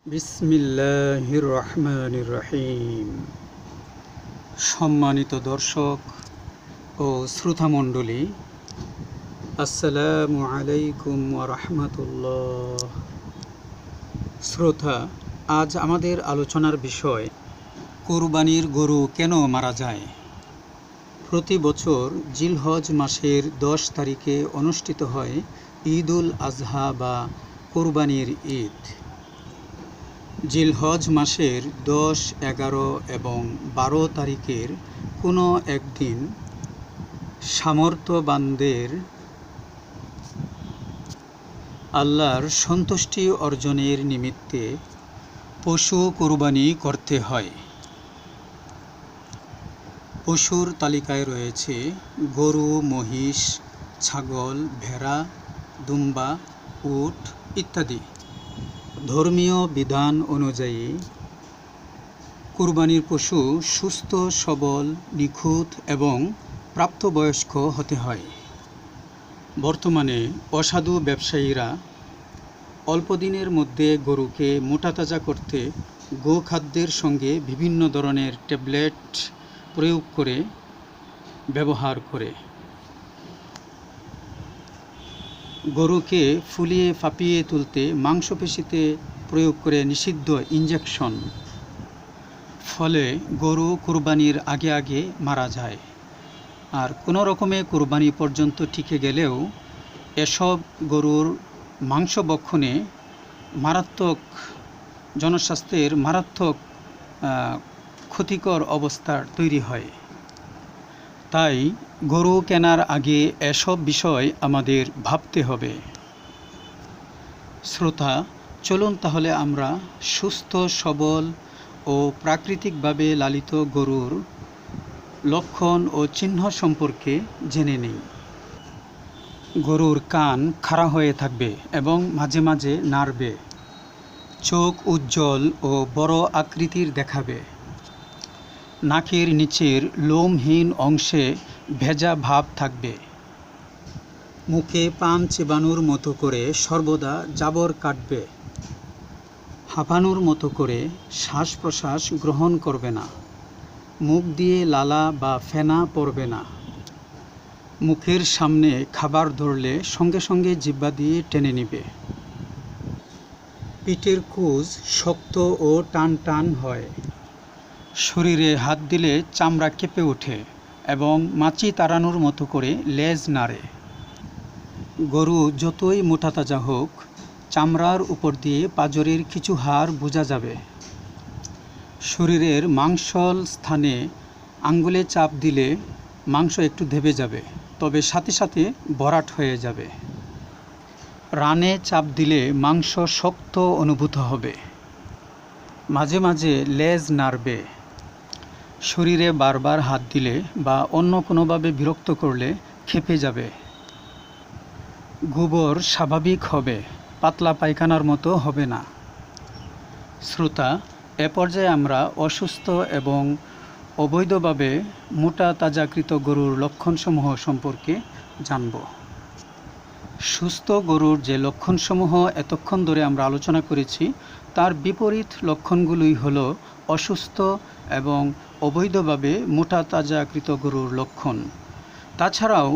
বিসমিল্লাহির রহমানির রহিম। সম্মানিত দর্শক ও শ্রোতামণ্ডলী, আসসালামু আলাইকুম ওয়া রাহমাতুল্লাহ। শ্রোতা, আজ আমাদের আলোচনার বিষয় কুরবানির গরু কেন মারা যায়। প্রতি বছর জিলহজ মাসের 10 তারিখে অনুষ্ঠিত হয় ঈদুল আজহা বা কুরবানির ঈদ। জিলহজ মাসের 10, 11 এবং 12 তারিখের কোনো একদিন সামর্থ্যবানদের আল্লাহর সন্তুষ্টি অর্জনের নিমিত্তে পশু কুরবানি করতে হয়। পশুর তালিকায় রয়েছে গরু, মহিষ, ছাগল, ভেড়া, দুম্বা, উট ইত্যাদি। ধর্মীয় বিধান অনুযায়ী কুরবানির পশু সুস্থ, সবল, নিখুঁত এবং প্রাপ্তবয়স্ক হতে হয়। বর্তমানে অসাধু ব্যবসায়ীরা অল্প দিনের মধ্যে গরুকে মোটাতাজা করতে গোখাদ্যের সঙ্গে বিভিন্ন ধরনের ট্যাবলেট প্রয়োগ করে ব্যবহার করে। গরুকে ফুলিয়ে ফাঁপিয়ে তুলতে মাংসপেশিতে প্রয়োগ করে নিষিদ্ধ ইঞ্জেকশন, ফলে গরু কুরবানির আগে আগে মারা যায়। আর কোনো রকমে কুরবানি পর্যন্ত টিকে গেলেও এসব গরুর মাংস ভক্ষণে মারাত্মক জনস্বাস্থ্যের মারাত্মক ক্ষতিকর অবস্থা তৈরি হয়। তাই গরু কেনার আগে এসব বিষয় আমাদের ভাবতে হবে। শ্রোতা, চলুন তাহলে আমরা সুস্থ, সবল ও প্রাকৃতিকভাবে লালিত গরুর লক্ষণ ও চিহ্ন সম্পর্কে জেনে নিই। গরুর কান খাড়া হয়ে থাকবে এবং মাঝে মাঝে নাড়বে। চোখ উজ্জ্বল ও বড় আকৃতির দেখাবে। নাকের নিচের লোমহীন অংশে ভেজা ভাব থাকবে। মুখে পান চেবানোর মতো করে সর্বদা জাবর কাটবে। হাঁপানোর মতো করে শ্বাস প্রশ্বাস গ্রহণ করবে না। মুখ দিয়ে লালা বা ফেনা পড়বে না। মুখের সামনে খাবার ধরলে সঙ্গে সঙ্গে জিহ্বা দিয়ে টেনে নিবে। পিঠের কুঁজ শক্ত ও টান টান হয়। শরীরে হাত দিলে চামড়া কেঁপে ওঠে এবং মাছি তাড়ানোর মতো করে লেজ নাড়ে। গরু যতই মোটাতাজা হোক, চামড়ার উপর দিয়ে পাঁজরের কিছু হাড় বোঝা যাবে। শরীরের মাংসল স্থানে আঙ্গুলে চাপ দিলে মাংস একটু ধেবে যাবে, তবে সাথে সাথে ভরাট হয়ে যাবে। রানে চাপ দিলে মাংস শক্ত অনুভূত হবে। মাঝে মাঝে লেজ নাড়বে। শরীরে বারবার হাত দিলে বা অন্য কোনোভাবে বিরক্ত করলে ক্ষেপে যাবে। গোবর স্বাভাবিক হবে, পাতলা পায়খানার মতো হবে না। শ্রোতা, এ পর্যায়ে আমরা অসুস্থ এবং অবৈধভাবে মোটা তাজাকৃত গরুর লক্ষণসমূহ সম্পর্কে জানব। সুস্থ গরুর যে লক্ষণসমূহ এতক্ষণ ধরে আমরা আলোচনা করেছি, তার বিপরীত লক্ষণগুলোই হলো অসুস্থ এবং অবৈধভাবে মোটা তাজাকৃত গরুর লক্ষণ। তাছাড়াও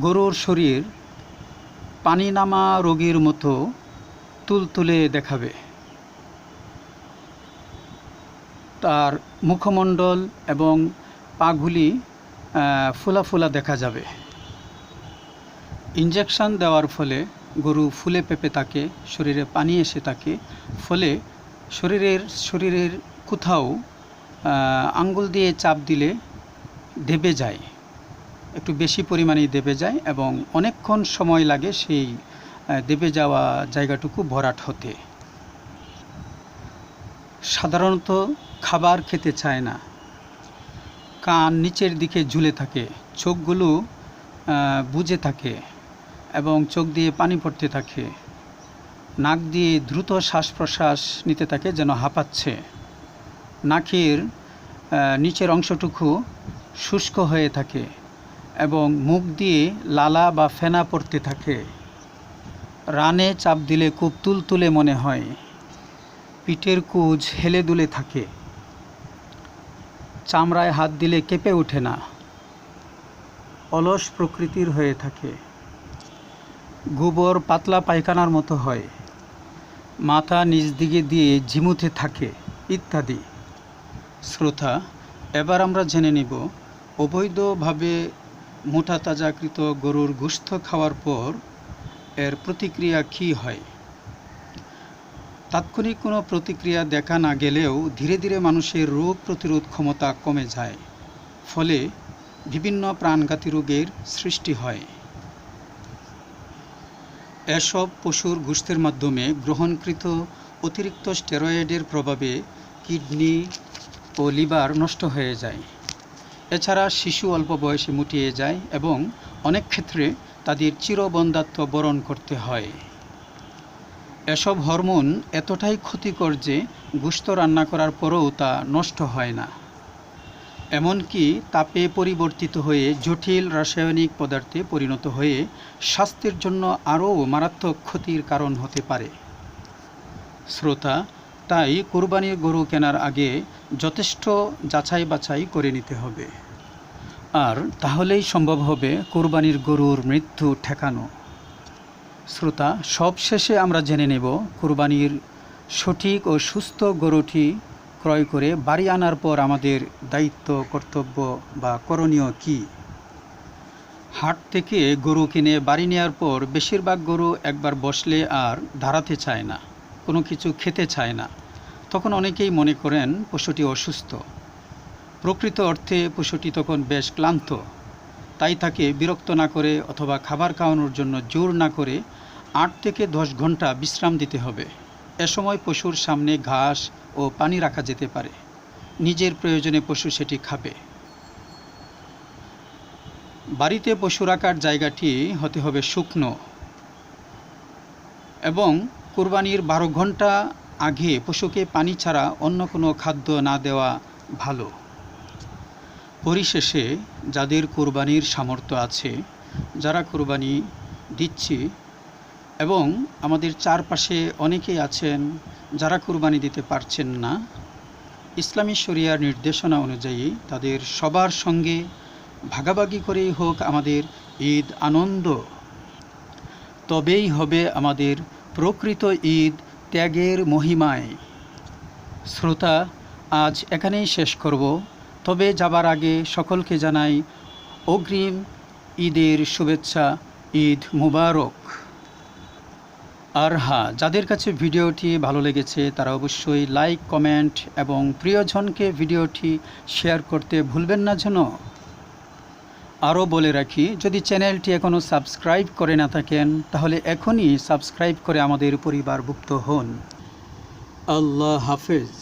গরুর শরীর পানি নামা রোগীর মতো তুলতুলে দেখাবে। তার মুখমণ্ডল এবং পাগুলি ফোলা ফোলা দেখা যাবে। ইঞ্জেকশন দেওয়ার ফলে গরু ফুলে পেঁপে থাকে, শরীরে পানি এসে থাকে, ফলে শরীরের কোথাও আঙ্গুল দিয়ে চাপ দিলে দেবে যায়, একটু বেশি পরিমাণেই দেবে যায় এবং অনেকক্ষণ সময় লাগে সেই দেবে যাওয়া জায়গাটুকু ভরাট হতে। সাধারণত খাবার খেতে চায় না। কান নিচের দিকে ঝুলে থাকে, চোখগুলো বুজে থাকে এবং চোখ দিয়ে পানি পড়তে থাকে। নাক দিয়ে দ্রুত শ্বাস প্রশ্বাস নিতে থাকে, যেন হাঁপাচ্ছে। নাকের নিচের অংশটুকু শুষ্ক হয়ে থাকে এবং মুখ দিয়ে লালা বা ফেনা পড়তে থাকে। রানে চাপ দিলে খুব তুলতুলে মনে হয়, পিঠের কুঁজ হেলে দুলে থাকে, চামড়ায় হাত দিলে কেঁপে ওঠে না, অলস প্রকৃতির হয়ে থাকে, গোবর পাতলা পায়খানার মতো হয়, মাথা নিচ দিকে দিয়ে ঝিমুতে থাকে ইত্যাদি। শ্রোতা, এবার আমরা জেনে নিব অবৈধভাবে মোটা তাজাকৃত গরুর গোশত খাওয়ার পর এর প্রতিক্রিয়া কী হয়। তাৎক্ষণিক কোনো প্রতিক্রিয়া দেখা না গেলেও ধীরে ধীরে মানুষের রোগ প্রতিরোধ ক্ষমতা কমে যায়, ফলে বিভিন্ন প্রাণঘাতী রোগের সৃষ্টি হয়। এসব পশুর গোশতের মাধ্যমে গ্রহণকৃত অতিরিক্ত স্টেরয়েডের প্রভাবে কিডনি ও লিভার নষ্ট হয়ে যায়। এছাড়া শিশু অল্প বয়সে মুটিয়ে যায় এবং অনেক ক্ষেত্রে তাদের চিরবন্ধ্যাত্ব বরণ করতে হয়। এসব হরমোন এতটাই ক্ষতিকর যে গোশত রান্না করার পরেও তা নষ্ট হয় না, এমনকি তাপে পরিবর্তিত হয়ে জটিল রাসায়নিক পদার্থে পরিণত হয়ে স্বাস্থ্যের জন্য আরও মারাত্মক ক্ষতির কারণ হতে পারে। শ্রোতা, তাই কোরবানির গরু কেনার আগে যথেষ্ট যাচাই বাছাই করে নিতে হবে, আর তাহলেই সম্ভব হবে কোরবানির গরুর মৃত্যু ঠেকানো। শ্রোতা, সবশেষে আমরা জেনে নেব কোরবানির সঠিক ও সুস্থ গরুটি ক্রয় করে বাড়ি আনার পর আমাদের দায়িত্ব, কর্তব্য বা করণীয় কী। হাট থেকে গরু কিনে বাড়ি নেওয়ার পর বেশিরভাগ গরু একবার বসলে আর দাঁড়াতে চায় না, কোনো কিছু খেতে চায় না। তখন অনেকেই মনে করেন পশুটি অসুস্থ। প্রকৃত অর্থে পশুটি তখন বেশ ক্লান্ত, তাই তাকে বিরক্ত না করে অথবা খাবার খাওয়ানোর জন্য জোর না করে 8 থেকে 10 ঘন্টা বিশ্রাম দিতে হবে। এ সময় পশুর সামনে ঘাস ও পানি রাখা যেতে পারে, নিজের প্রয়োজনে পশু সেটি খাবে। বাড়িতে পশু রাখার জায়গাটি হতে হবে শুকনো এবং কোরবানির 12 ঘন্টা আগে পশুকে পানি ছাড়া অন্য কোনো খাদ্য না দেওয়া ভালো। পরিশেষে, যাদের কোরবানির সামর্থ্য আছে, যারা কোরবানি দিচ্ছি, এবং আমাদের চারপাশে অনেকেই আছেন যারা কোরবানি দিতে পারছেন না, ইসলামী শরিয়ার নির্দেশনা অনুযায়ী তাদের সবার সঙ্গে ভাগাভাগি করেই হোক আমাদের ঈদ আনন্দ, তবেই হবে আমাদের প্রকৃত ঈদ ত্যাগের মহিমায়। শ্রোতা, আজ এখানেই শেষ করব, তবে যাবার আগে সকলকে জানাই অগ্রিম ঈদের শুভেচ্ছা, ঈদ মুবারক। আর হ্যাঁ, যাদের কাছে ভিডিওটি ভালো লেগেছে তারা অবশ্যই লাইক, কমেন্ট এবং প্রিয়জনকে ভিডিওটি শেয়ার করতে ভুলবেন না যেন। আরও বলে রাখি, যদি চ্যানেলটি এখনও সাবস্ক্রাইব করে না থাকেন তাহলে এখনই সাবস্ক্রাইব করে আমাদের পরিবারভুক্ত হন। আল্লাহ হাফেজ।